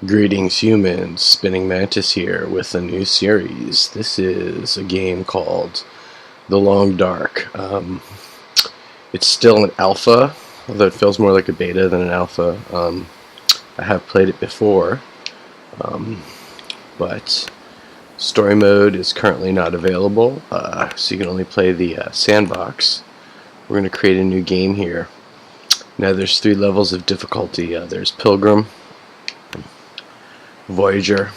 Greetings humans, Spinning Mantis here with a new series. This is a game called The Long Dark. It's still an alpha, although it feels more like a beta than an alpha. I have played it before, um, but story mode is currently not available, so you can only play the sandbox. We're going to create a new game here. Now there's 3 levels of difficulty. There's Pilgrim, Voyager,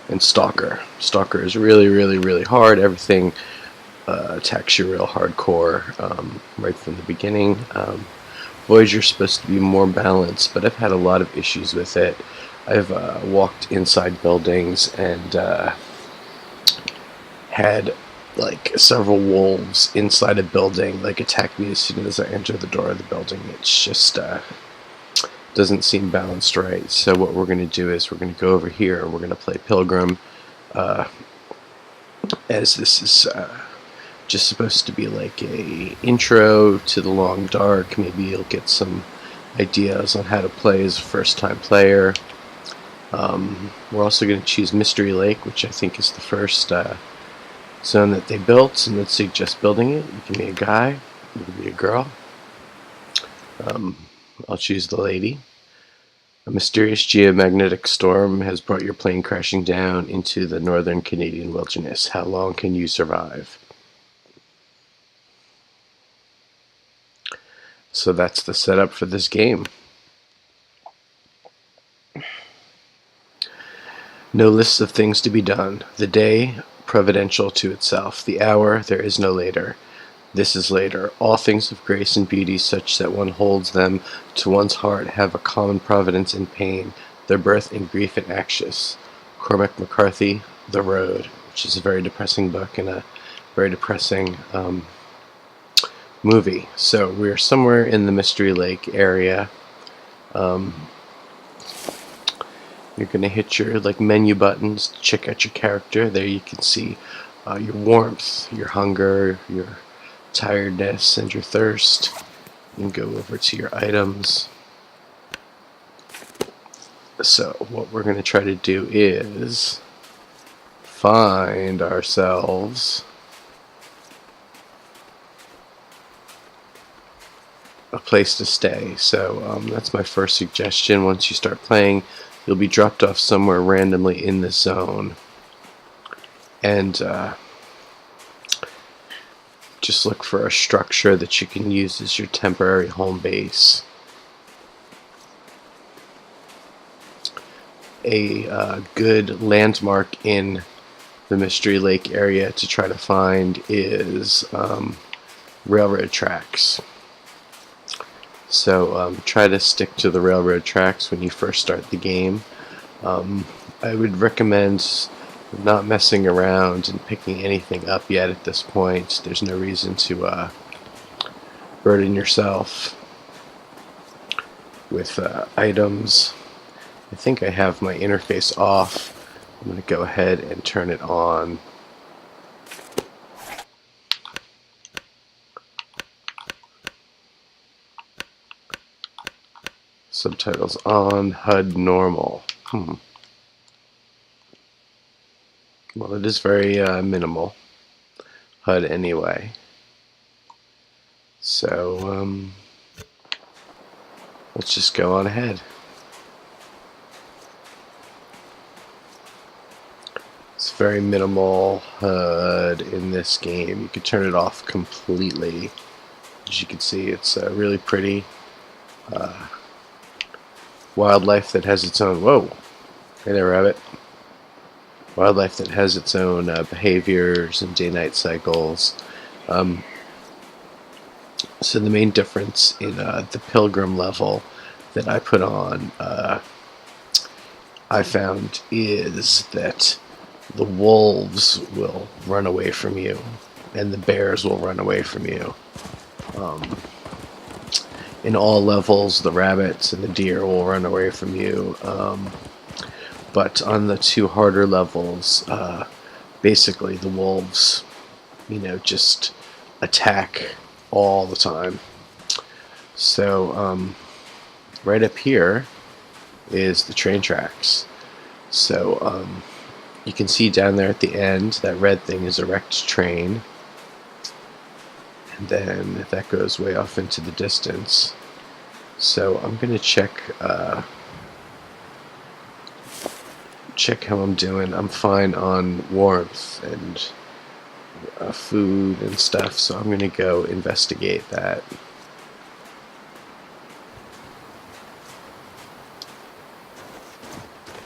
and Stalker. Stalker is really hard. Everything attacks you real hardcore right from the beginning. Voyager's supposed to be more balanced, but I've had a lot of issues with it. I've walked inside buildings and had like several wolves inside a building like attack me as soon as I enter the door of the building. It's just doesn't seem balanced right. So what we're going to do is we're going to go over here and we're going to play Pilgrim, as this is just supposed to be like a intro to the Long Dark. Maybe you'll get some ideas on how to play as a first-time player. We're also going to choose Mystery Lake, which I think is the first zone that they built, and let's suggest building it. You can be a guy, you can be a girl. I'll choose the lady. A mysterious geomagnetic storm has brought your plane crashing down into the northern Canadian wilderness. How long can you survive? So that's the setup for this game. No lists of things to be done. The day, providential to itself. The hour, there is no later. This is later. All things of grace and beauty, such that one holds them to one's heart, have a common providence in pain, their birth in grief and anxious. Cormac McCarthy, The Road, which is a very depressing book and a very depressing movie. So we're somewhere in the Mystery Lake area. You're going to hit your menu buttons to check out your character. There you can see your warmth, your hunger, your tiredness, and your thirst. You can go over to your items. So what we're going to try to do is find ourselves a place to stay. So that's my first suggestion. Once you start playing, you'll be dropped off somewhere randomly in the zone, and just look for a structure that you can use as your temporary home base. A good landmark in the Mystery Lake area to try to find is railroad tracks. So try to stick to the railroad tracks when you first start the game. I would recommend not messing around and picking anything up yet at this point. There's no reason to burden yourself with items. I think I have my interface off. I'm going to go ahead and turn it on. Subtitles on, HUD normal. Well, it is very minimal HUD anyway. So let's just go on ahead. It's very minimal HUD in this game. You could turn it off completely. As you can see, it's really pretty. Wildlife that has its own... Whoa! Hey there, rabbit. Wildlife that has its own behaviors and day-night cycles. So the main difference in the Pilgrim level that I put on, I found, is that the wolves will run away from you, and the bears will run away from you. In all levels, the rabbits and the deer will run away from you. But on the 2 harder levels, basically the wolves, just attack all the time. So right up here, is the train tracks. So you can see down there at the end, that red thing is a wrecked train. And then that goes way off into the distance. So I'm going to check how I'm doing. I'm fine on warmth and food and stuff, so I'm going to go investigate that.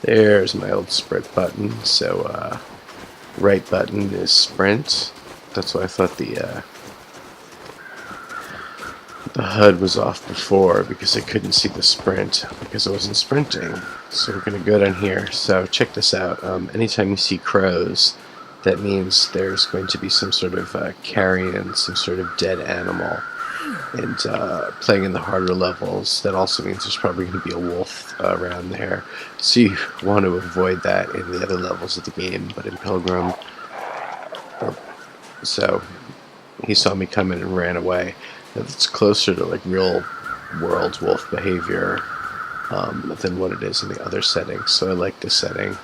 There's my old sprint button. So right button is sprint. That's why I thought the HUD was off before, because I couldn't see the sprint because I wasn't sprinting. So we're going to go down here. So check this out. Anytime you see crows, that means there's going to be some sort of carrion, some sort of dead animal. And playing in the harder levels, that also means there's probably going to be a wolf around there. So you want to avoid that in the other levels of the game. But in Pilgrim, so he saw me coming and ran away. Now, that's closer to like real world wolf behavior than what it is in the other settings. So I like this setting.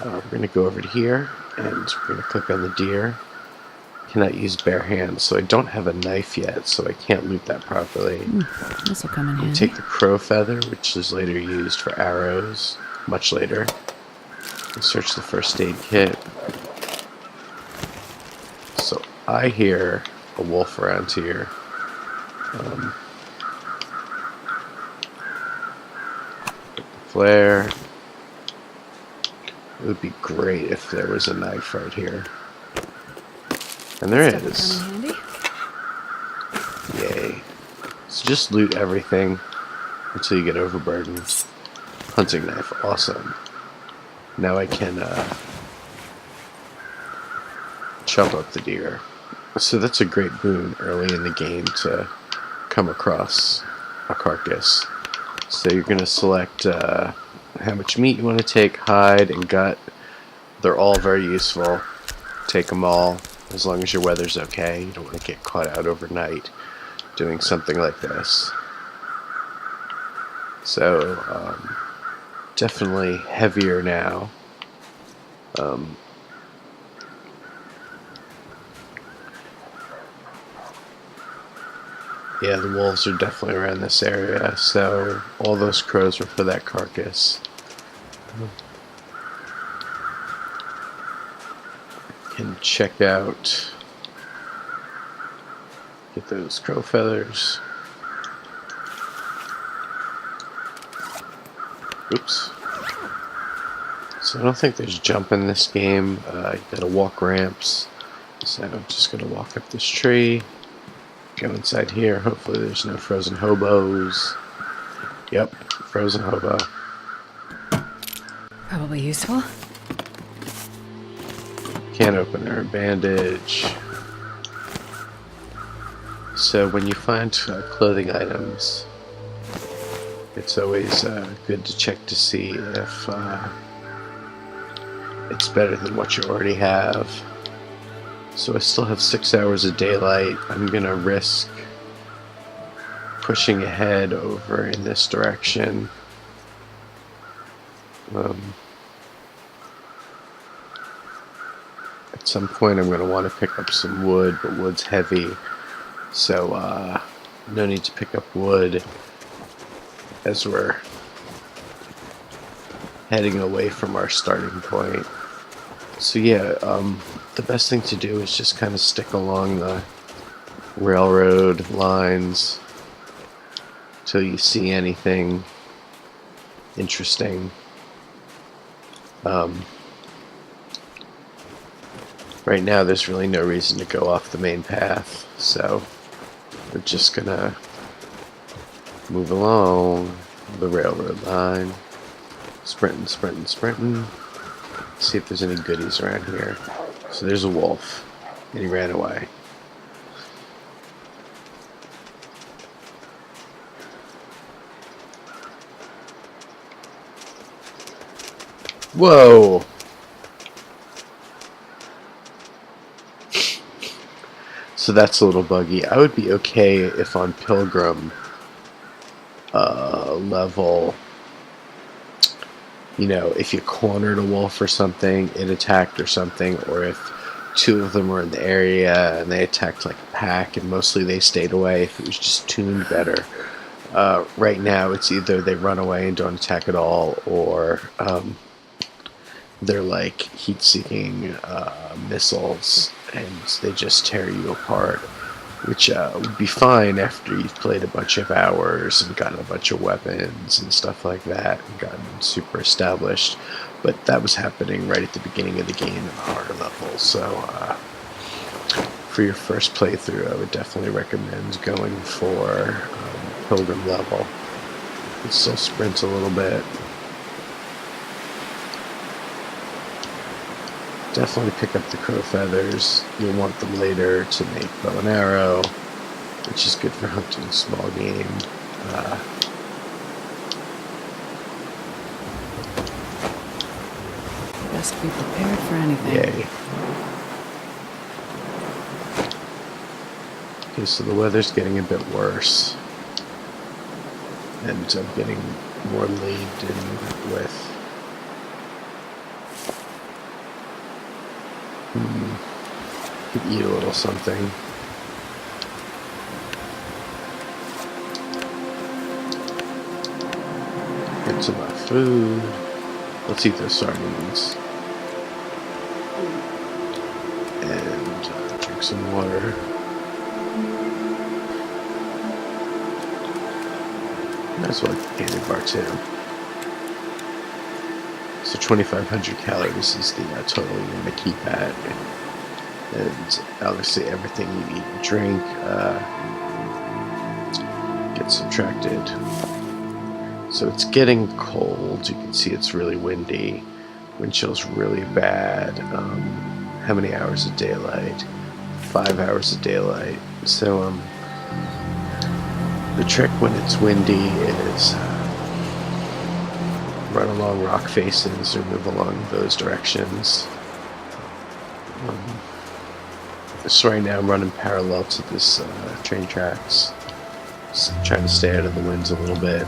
We're going to go over to here, and we're going to click on the deer. Cannot use bare hands, so I don't have a knife yet, so I can't loot that properly. This will come in handy. Take the crow feather, which is later used for arrows, much later. And search the first aid kit. So I hear a wolf around here. Flare. It would be great if there was a knife right here. And there it is. Yay. So just loot everything until you get overburdened. Hunting knife, awesome. Now I can chop up the deer. So that's a great boon early in the game to come across a carcass. So you're going to select how much meat you want to take, hide and gut. They're all very useful. Take them all, as long as your weather's okay. You don't want to get caught out overnight doing something like this. So definitely heavier now. Yeah, the wolves are definitely around this area, so all those crows were for that carcass. Can check out, get those crow feathers. Oops. So I don't think there's jump in this game. You gotta walk ramps. So I'm just gonna walk up this tree. Go inside here. Hopefully there's no frozen hobos. Yep, frozen hobo. Probably useful. Can opener, bandage. So when you find clothing items, it's always good to check to see if it's better than what you already have. So I still have 6 hours of daylight. I'm gonna risk pushing ahead over in this direction. At some point I'm gonna want to pick up some wood, but wood's heavy. So no need to pick up wood as we're heading away from our starting point. So yeah, the best thing to do is just kind of stick along the railroad lines till you see anything interesting. Right now there's really no reason to go off the main path, so we're just gonna move along the railroad line, sprinting, sprinting, sprinting. See if there's any goodies around here. So there's a wolf, and he ran away. Whoa! So that's a little buggy. I would be okay if on Pilgrim level if you cornered a wolf or something, it attacked or something, or if two of them were in the area and they attacked like a pack, and mostly they stayed away if it was just tuned better. Right now, it's either they run away and don't attack at all, or they're like heat-seeking missiles, and they just tear you apart, which would be fine after you've played a bunch of hours and gotten a bunch of weapons and stuff like that and gotten super established. But that was happening right at the beginning of the game in the harder levels. So for your first playthrough, I would definitely recommend going for Pilgrim level. You can still sprint a little bit. Definitely pick up the crow feathers. You'll want them later to make bow and arrow, which is good for hunting small game. Best be prepared for anything. Yay. Okay, so the weather's getting a bit worse, and I'm getting more laden with could eat a little something. Get some food. Let's eat those sardines. And drink some water. Might as well get a candy bar too. So 2,500 calories is the total you want to keep at. And obviously everything you eat and drink gets subtracted. So it's getting cold. You can see it's really windy. Wind chill's really bad. How many hours of daylight? 5 hours of daylight. So the trick when it's windy is run along rock faces or move along those directions. So right now I'm running parallel to this train tracks, just trying to stay out of the winds a little bit,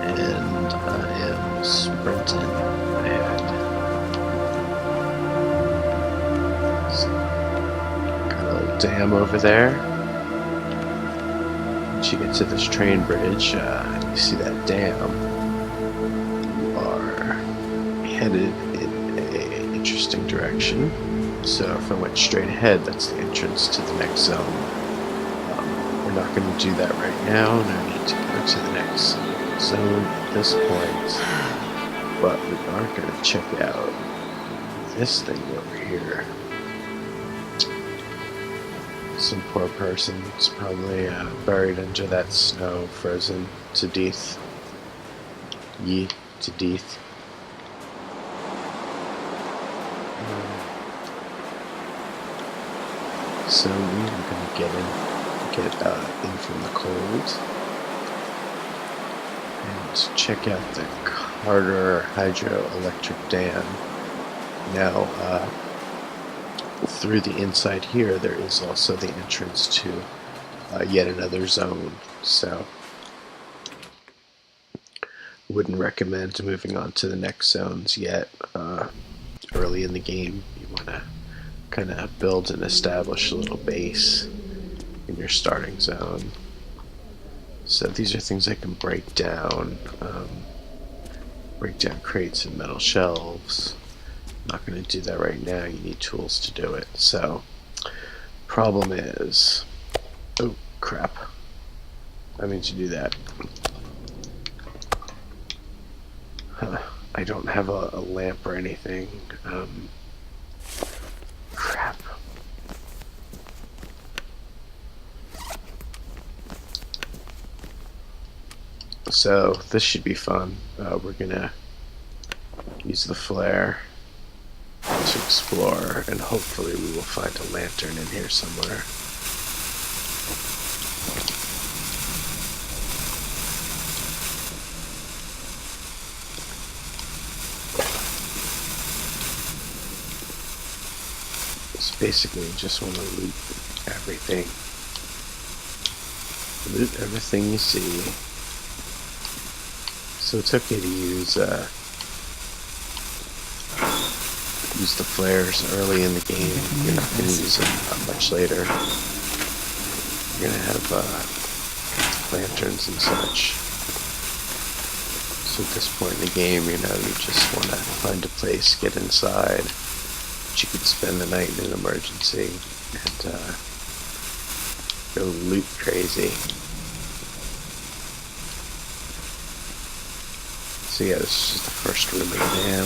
and I am sprinting ahead. So, got a little dam over there. Once you get to this train bridge, you see that dam, you are headed in an interesting direction. So if I went straight ahead, that's the entrance to the next zone. We're not going to do that right now. No need to go to the next zone at this point. But we are going to check out this thing over here. Some poor person's probably buried under that snow, frozen to death. Ye to death. So we're going to get in from the cold and check out the Carter hydroelectric dam. Now, through the inside here, there is also the entrance to yet another zone. So, wouldn't recommend moving on to the next zones yet. Early in the game, you want to kind of build and establish a little base in your starting zone. So these are things I can break down crates and metal shelves. I'm not going to do that right now. You need tools to do it. So problem is, oh crap, I mean to do that. I don't have a lamp or anything. Crap. So this should be fun. We're gonna use the flare to explore, and hopefully we will find a lantern in here somewhere. So basically, you just want to loot everything. Loot everything you see. So So it's okay to use the flares early in the game. You're not going to use them much later. You're going to have lanterns and such. So at this point in the game, you just want to find a place, get inside, that you could spend the night in an emergency, and go loot crazy. So yeah, this is just the first room of the dam.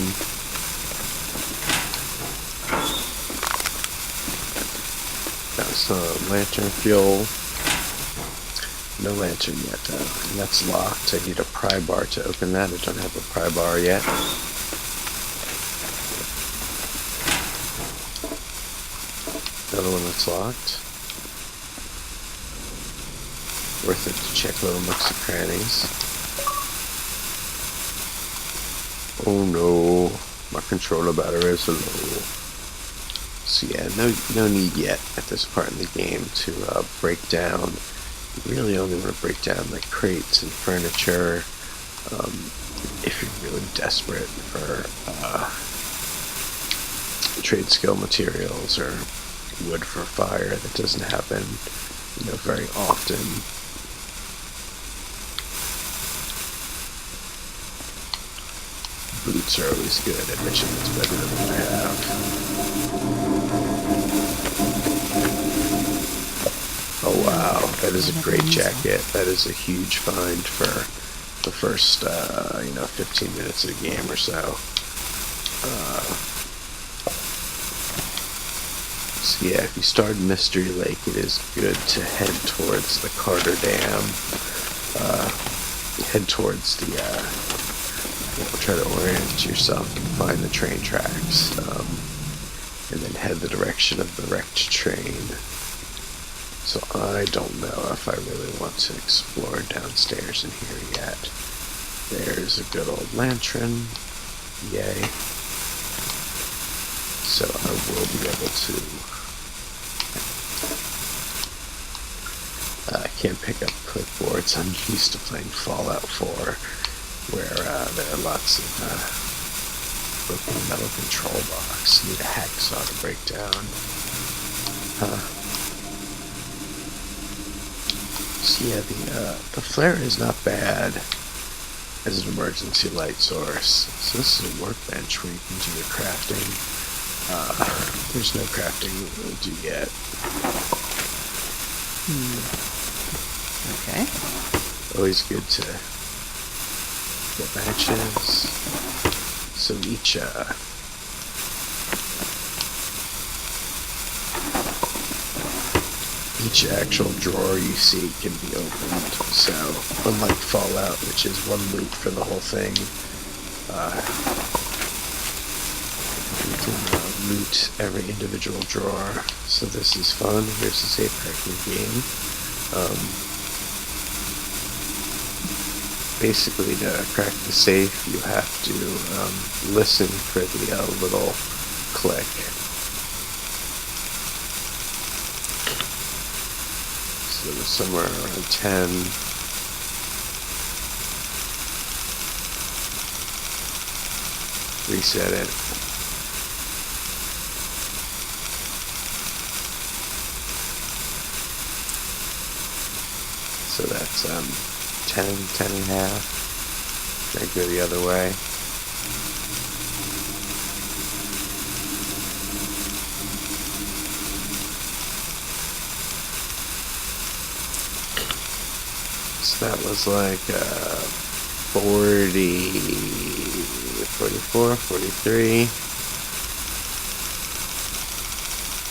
Got some lantern fuel. No lantern yet though, and that's locked. I need a pry bar to open that. I don't have a pry bar yet. Another one that's locked. Worth it to check little nooks and crannies. Oh no, my controller battery is low. So yeah, no need yet at this part in the game to break down. You really only want to break down like crates and furniture if you're really desperate for trade skill materials or wood for fire. That doesn't happen, very often. Boots are always good. I bet you that's better than what I have. Oh wow, that is a great jacket. That is a huge find for the first, 15 minutes of the game or so. So yeah, if you start Mystery Lake, it is good to head towards the Carter Dam. Head towards the, try to orient yourself and find the train tracks. And then head the direction of the wrecked train. So I don't know if I really want to explore downstairs in here yet. There's a good old lantern. Yay. So I will be able to... I can't pick up clipboards. I'm used to playing Fallout 4, where there are lots of broken metal control box. Need a hacksaw to break down. So yeah, the flare is not bad as an emergency light source. So this is a workbench where you can do your crafting. There's no crafting we'll do yet. Okay. Always good to get matches. So each actual drawer you see can be opened. So unlike Fallout, which is one loot for the whole thing, you can loot every individual drawer. So this is fun. Here's the safe cracking game. Basically, to crack the safe, you have to listen for the little click. So it was somewhere around 10. Reset it. So that's 10 and a half. Then go the other way. So that was like 40, 44, 43.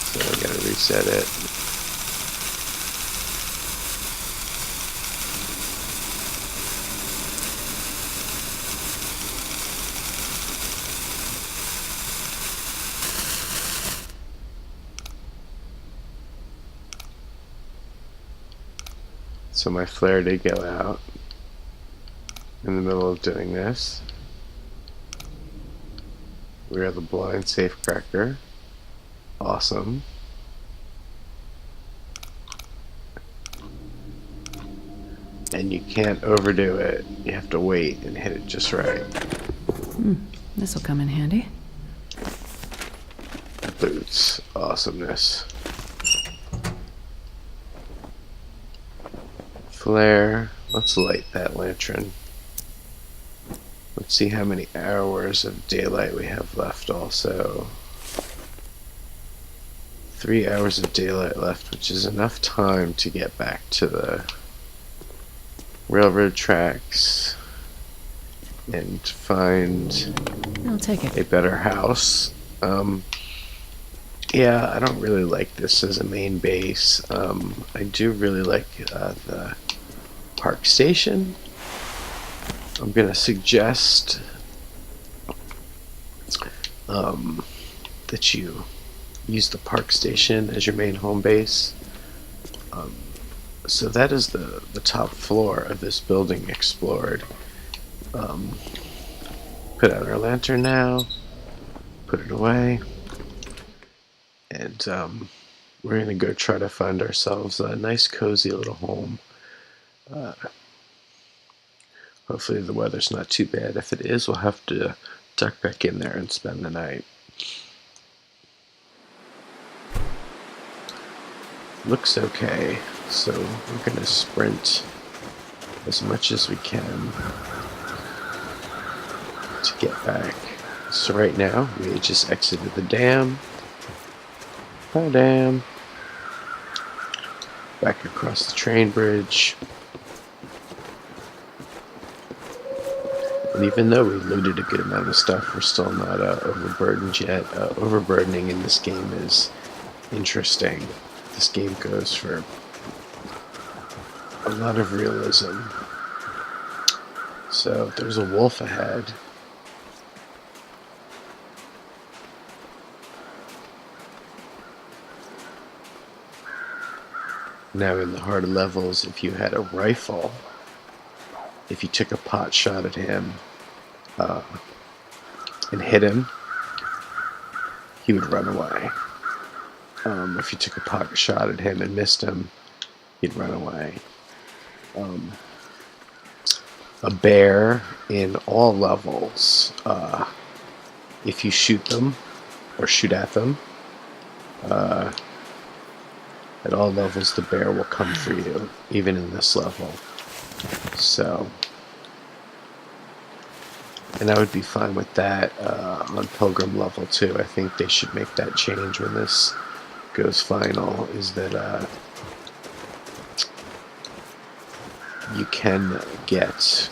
So I gotta reset it. So my flare did go out in the middle of doing this. We are the blind safe cracker. Awesome. and you can't overdo it. You have to wait and hit it just right. This'll come in handy. Boots. Awesomeness. Flare. Let's light that lantern. Let's see how many hours of daylight we have left also. 3 hours of daylight left, which is enough time to get back to the railroad tracks and find I'll take it. a better house. Yeah, I don't really like this as a main base. I do really like the park station. I'm gonna suggest that you use the park station as your main home base. So that is the top floor of this building explored. Put out our lantern now, put it away, and we're going to go try to find ourselves a nice cozy little home. Hopefully the weather's not too bad. If it is, we'll have to duck back in there and spend the night. Looks okay, so we're going to sprint as much as we can to get back. So right now, we just exited the dam. Hi, dam. Back across the train bridge. And even though we looted a good amount of stuff, we're still not overburdened yet. Overburdening in this game is interesting. This game goes for a lot of realism. So there's a wolf ahead. Now in the harder levels, if you had a rifle, if you took a pot shot at him and hit him, he would run away. If you took a pot shot at him and missed him, he'd run away. A bear in all levels, if you shoot them or shoot at them, at all levels the bear will come for you, even in this level. So, and I would be fine with that on Pilgrim level 2. I think they should make that change when this goes final, is that you can get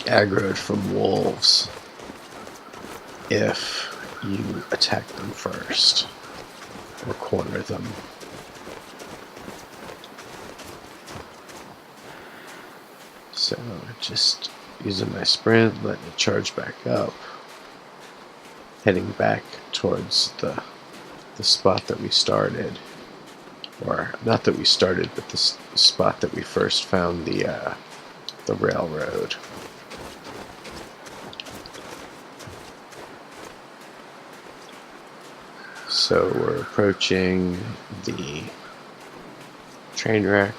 aggroed from wolves if you attack them first or corner them. So just using my sprint, letting it charge back up, heading back towards the spot that we started, or not that we started, but the spot that we first found the railroad. So we're approaching the train wreck.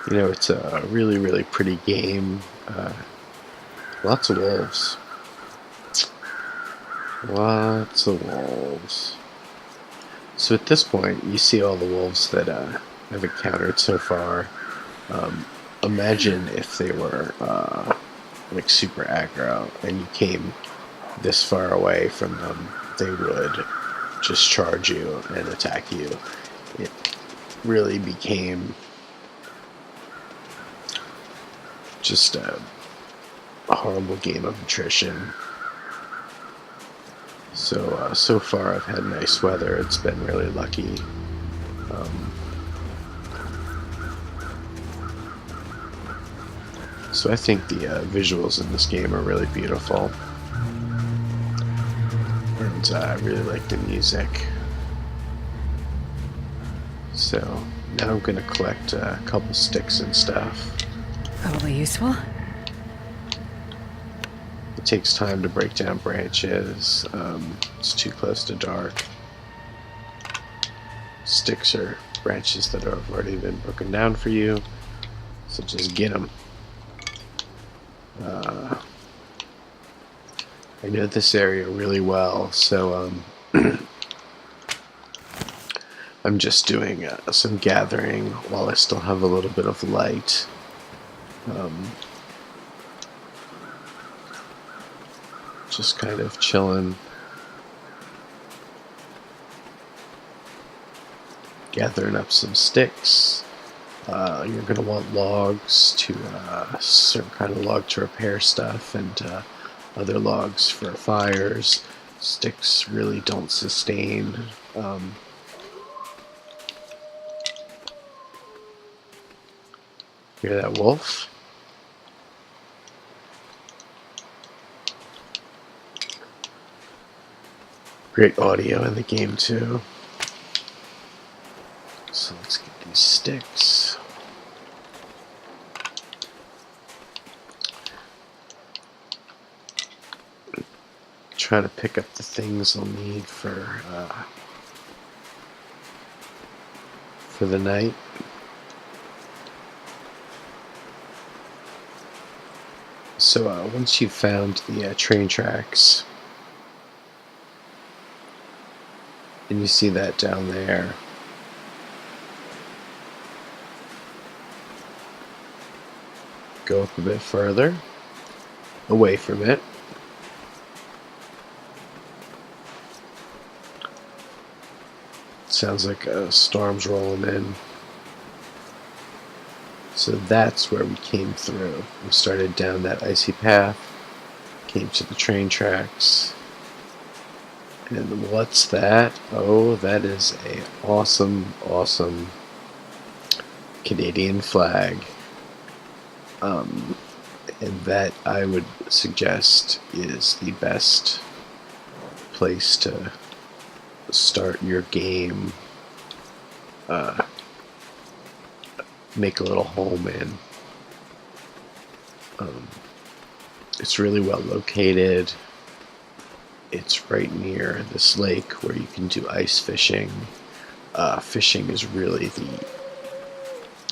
You know, it's a really, really pretty game. Lots of wolves. Lots of wolves. So at this point, you see all the wolves that I've encountered so far. Imagine if they were like super aggro and you came this far away from them, they would just charge you and attack you. It really became just a horrible game of attrition. So so far I've had nice weather. It's been really lucky. So I think the visuals in this game are really beautiful, and I really like the music. So now I'm going to collect a couple sticks and stuff. Probably useful. It takes time to break down branches. It's too close to dark. Sticks are branches that have already been broken down for you, so just get them. I know this area really well, so I'm just doing some gathering while I still have a little bit of light. Just kind of chilling, gathering up some sticks. You're going to want logs to certain kind of log to repair stuff, and other logs for fires. Sticks really don't sustain. Hear that wolf? Great audio in the game too. So let's get these sticks. Try to pick up the things I'll need for the night. So once you've found the train tracks, and you see that down there, go up a bit further, away from it. Sounds like a storm's rolling in. So that's where we came through. We started down that icy path, came to the train tracks. And what's that? Oh, that is a awesome, awesome Canadian flag. And that, I would suggest, is the best place to start your game, make a little home in. It's really well located. It's right near this lake where you can do ice fishing. Fishing is really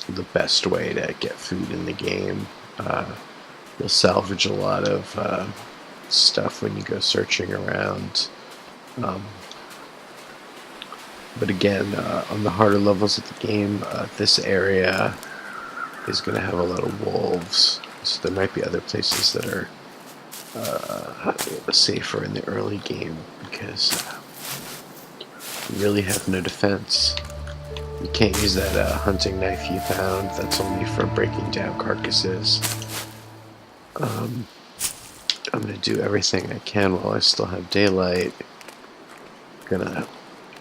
the best way to get food in the game. You'll salvage a lot of stuff when you go searching around. But again, on the harder levels of the game, this area is going to have a lot of wolves. So there might be other places that are safer in the early game, because you really have no defense. You can't use that hunting knife you found. That's only for breaking down carcasses. I'm going to do everything I can while I still have daylight.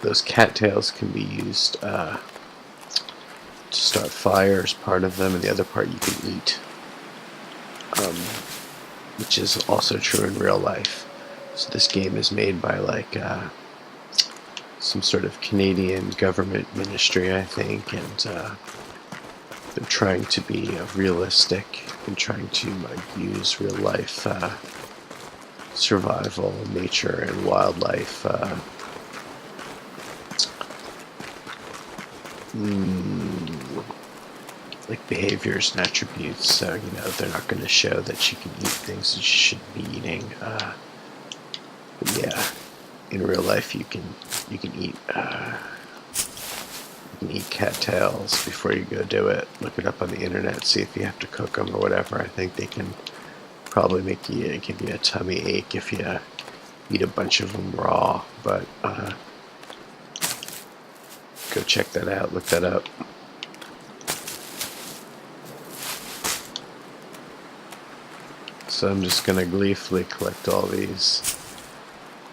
Those cattails can be used to start fires, part of them, and the other part you can eat, which is also true in real life. So this game is made by some sort of Canadian government ministry, I think, and they're trying to be realistic and trying to use real life survival, nature, and wildlife like behaviors and attributes. So they're not going to show that you can eat things that you shouldn't be eating. But yeah, in real life you can eat cattails before you go do it. Look it up on the internet, see if you have to cook them or whatever. I think they can probably give you a tummy ache if you eat a bunch of them raw. But go check that out, look that up. So I'm just going to gleefully collect all these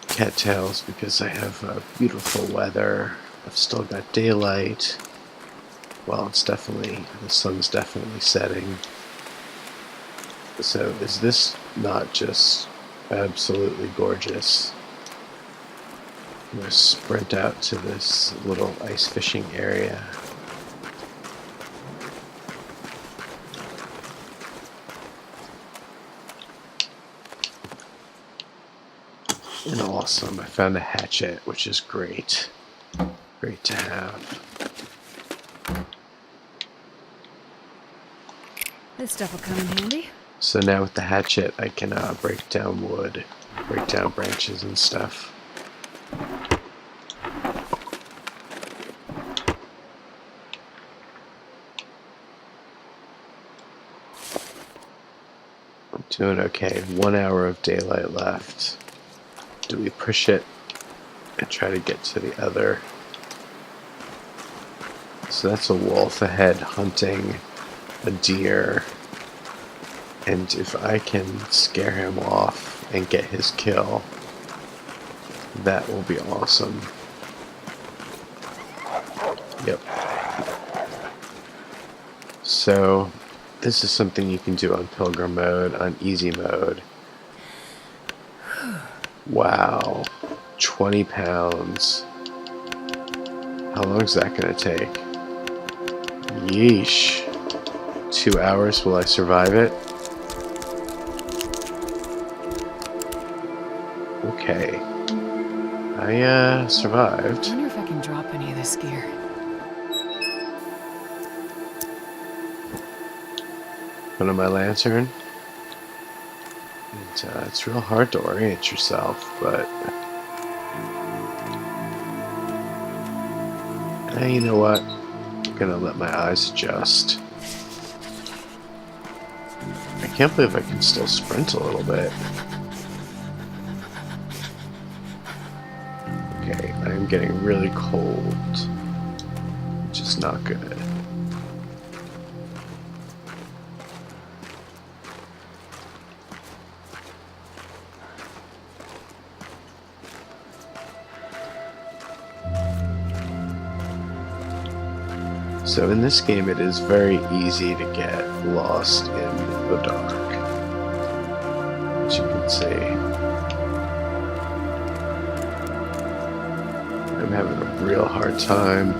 cattails because I have beautiful weather. I've still got daylight. Well, the sun's definitely setting. So is this not just absolutely gorgeous? I'm going to sprint out to this little ice fishing area. And awesome, I found a hatchet, which is great. Great to have. This stuff will come in handy. So now with the hatchet, I can break down wood, break down branches and stuff. I'm doing okay. 1 hour of daylight left. Do we push it and try to get to the other? So that's a wolf ahead hunting a deer. And if I can scare him off and get his kill, that will be awesome. Yep. So, this is something you can do on Pilgrim mode, on easy mode. Wow. 20 pounds. How long is that going to take? Yeesh. 2 hours, will I survive it? Okay. I survived. I wonder if I can drop any of this gear. Put on my lantern. And, it's real hard to orient yourself, but... you know what? I'm gonna let my eyes adjust. I can't believe I can still sprint a little bit. Okay, I'm getting really cold, which is not good. So in this game it is very easy to get lost in the dark, as you can see. I'm having a real hard time.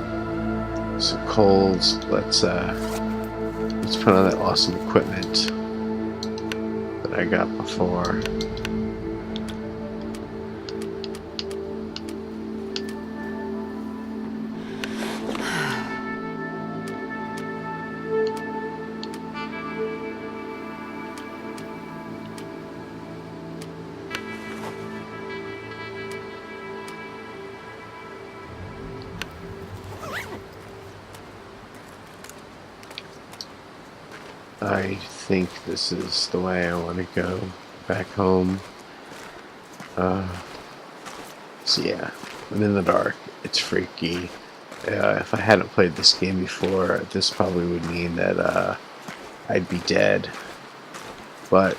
So cold. Let's put on that awesome equipment that I got before. I think this is the way I want to go back home. So yeah, I'm in the dark. It's freaky. If I hadn't played this game before, this probably would mean that I'd be dead. But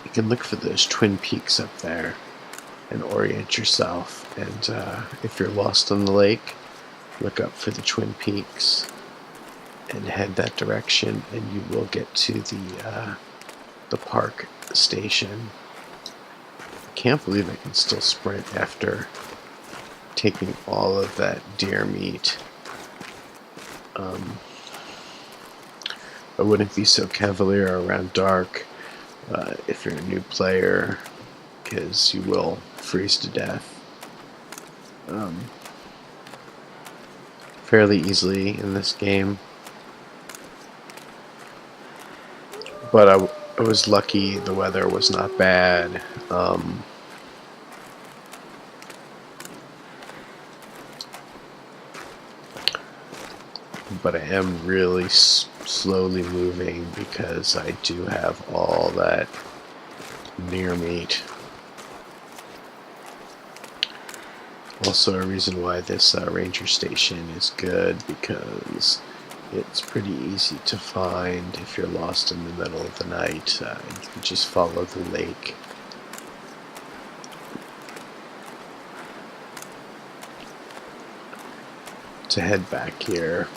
you can look for those twin peaks up there and orient yourself. And if you're lost on the lake, look up for the twin peaks and head that direction, and you will get to the park station. I can't believe I can still sprint after taking all of that deer meat. I wouldn't be so cavalier around dark if you're a new player, because you will freeze to death fairly easily in this game. But I was lucky the weather was not bad. But I am really slowly moving because I do have all that near meat. Also a reason why this ranger station is good, because it's pretty easy to find if you're lost in the middle of the night. You can just follow the lake. To head back here.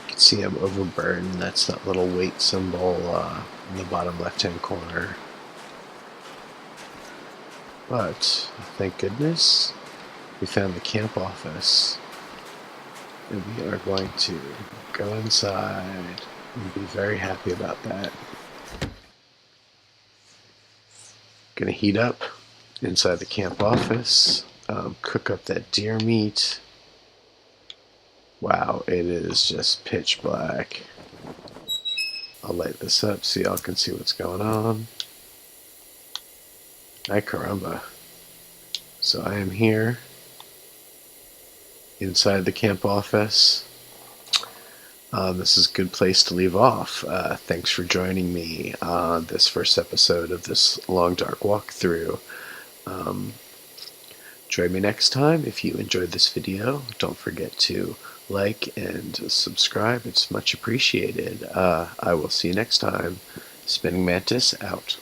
You can see I'm overburdened. That's that little weight symbol in the bottom left-hand corner. But, thank goodness, we found the camp office. And we are going to go inside, and be very happy about that. Gonna heat up inside the camp office, cook up that deer meat. Wow, it is just pitch black. I'll light this up so y'all can see what's going on. Ay caramba. So I am here inside the camp office. This is a good place to leave off. Thanks for joining me on this first episode of this long dark walkthrough. Join me next time. If you enjoyed this video, don't forget to like and subscribe. It's much appreciated. I will see you next time. Spinning Mantis out.